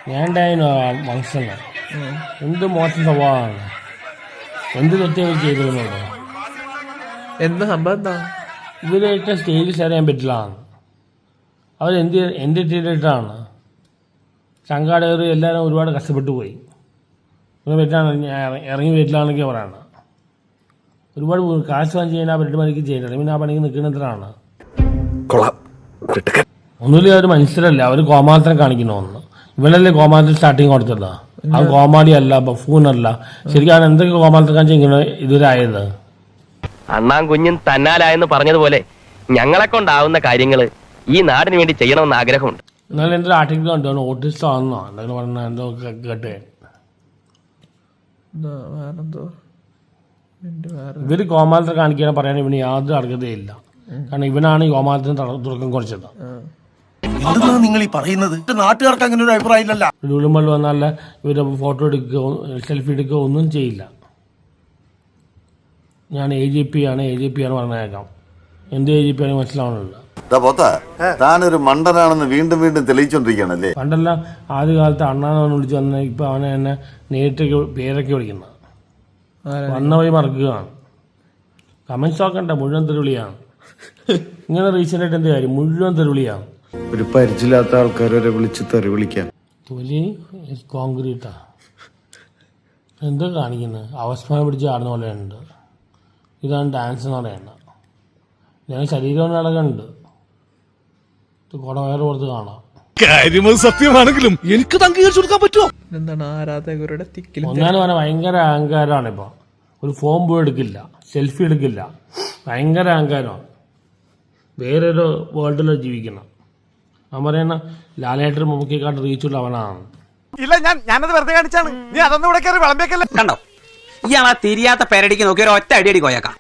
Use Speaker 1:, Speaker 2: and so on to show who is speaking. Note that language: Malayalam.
Speaker 1: ഞാൻ ഉണ്ടായിരുന്നു ഫംഗ്ഷന്. എന്ത് മോശം സ്വഭാവമാണ്, എന്ത് തെറ്റേ ചെയ്തിരുന്നുണ്ടോ?
Speaker 2: എന്താ സംഭവം? എന്താ
Speaker 1: ഇവരായിട്ട് സ്റ്റേജിൽ ഷെയർ ചെയ്യാൻ പറ്റില്ല. അവരെന്ത് ചെയ്തിട്ടാണ് സംഘാടകർ എല്ലാവരും ഒരുപാട് കഷ്ടപ്പെട്ടു പോയി. പറ്റാണ് ഇറങ്ങി വീട്ടിലാണെങ്കിൽ പറയണം. ഒരുപാട് കാശ് വാങ്ങി ചെയ്യാൻ ആ പരിപാടി പണിക്ക് ചെയ്യുന്നത്. പിന്നെ ആ പണിക്ക് നിൽക്കുന്നതിനാണ് ഒന്നുമില്ല. അവർ മനുഷ്യരല്ല, അവർ കോമാളിത്തരം കാണിക്കുന്ന ഒന്ന്. ഇവനല്ലേ കോമാളിത്തരം സ്റ്റാർട്ടിങ് കൊടുത്തതാ. ആ കോമാളി അല്ല, ബഫൂനല്ല. ശരിക്കും എന്തൊക്കെ കോമാളിത്തരം കാണിച്ചാൽ ഇങ്ങനെ ഇതുവരായത്?
Speaker 3: അണ്ണാൻ കുഞ്ഞും തന്നാലായെന്ന് പറഞ്ഞതുപോലെ ഞങ്ങളെ കൊണ്ടാവുന്ന കാര്യങ്ങൾ ഈ നാടിന് വേണ്ടി ചെയ്യണമെന്ന് ആഗ്രഹമുണ്ട്.
Speaker 1: എന്നാലും എൻ്റെ ആർട്ടിക്കിൾ കണ്ടു ഓട്ടിസ്റ്റ് ആണെന്നോ എന്തൊക്കെ പറഞ്ഞ എന്തോ കേട്ടേ. ഇവര് കോമാളിത്തരം കാണിക്കാൻ പറയാൻ ഇവന് യാതൊരു അർഹതയില്ല. കാരണം ഇവനാണ് ഈ കോമാളിത്തരം തുടക്കം കുറിച്ചത്.
Speaker 4: നിങ്ങൾ ഈ പറയുന്നത് നാട്ടുകാർക്ക് അങ്ങനെ ഒരു അഭിപ്രായം ഇല്ലല്ല.
Speaker 1: ലുലുമൽ വന്നാൽ ഇവര് ഫോട്ടോ എടുക്കുകയോ സെൽഫി എടുക്കുകയോ ഒന്നും ചെയ്യില്ല. ഞാൻ AGP ആണ് പറഞ്ഞേക്കാം. എന്ത് AGP ആണ് മനസ്സിലാവണല്ലോ.
Speaker 5: താനൊരു മണ്ടനാണെന്ന് വീണ്ടും വീണ്ടും തെളിയിച്ചോണ്ടിരിക്കുകയാണല്ലേ.
Speaker 1: പണ്ടെല്ലാം ആദ്യ കാലത്ത് അണ്ണാന്ന് വിളിച്ചു വന്ന ഇപ്പൊ അവനെ എന്നെ നേരിട്ട് പേരൊക്കെ വിളിക്കുന്ന വന്ന വഴി മറക്കുകയാണ്. കമന്റ്സ് നോക്കണ്ട, മുഴുവൻ തെരുവിളിയാണ്. ഇങ്ങനെ റീസെന്റ് ആയിട്ട് എന്ത് കാര്യം, മുഴുവൻ തെരുവിളിയാണ്.
Speaker 6: ഒരു പരിചയമില്ലാത്ത ആൾക്കാരെ വിളിച്ച് തെറി വിളിക്കാം.
Speaker 1: തൊലി കോൺക്രീറ്റാ. എന്താ കാണിക്കുന്നത്? അവസ്മാനം പിടിച്ച് ആടുന്ന പോലെ ഉണ്ട്. ഇതാണ് ഡാൻസ് എന്ന് പറയുന്നത്. ഞാൻ ശരീരം അടകമുണ്ട്, കുടവയറ് പുറത്ത് കാണാം.
Speaker 4: സത്യമാണെങ്കിലും എനിക്ക് അംഗീകരിച്ചു കൊടുക്കാൻ പറ്റുമോ?
Speaker 2: എന്താണ് ആരാധകരുടെ
Speaker 1: ഒന്നാലും പറഞ്ഞാൽ ഭയങ്കര അഹങ്കാരമാണ്. ഇപ്പൊ ഒരു ഫോം പോയി എടുക്കില്ല, സെൽഫി എടുക്കില്ല, ഭയങ്കര അഹങ്കാരമാണ്. വേറൊരു വേൾഡിൽ ജീവിക്കണം. അവൻ പറയുന്ന ലാലേട്ടർ മമ്മൂക്കിയെക്കാട്ട് റീച്ചുള്ള അവനാണ്.
Speaker 4: ഇല്ല, ഞാനത് വെറുതെ കാണിച്ചാണ്. നീ അതൊന്നും ഇവിടെ കയറി വിളമ്പേക്കല്ലേ.
Speaker 7: കണ്ടോ, ഇയാളാ തിരിയാത്ത പേരടിക്ക് നോക്കി ഒരു ഒറ്റ അടി കോയക്കാം.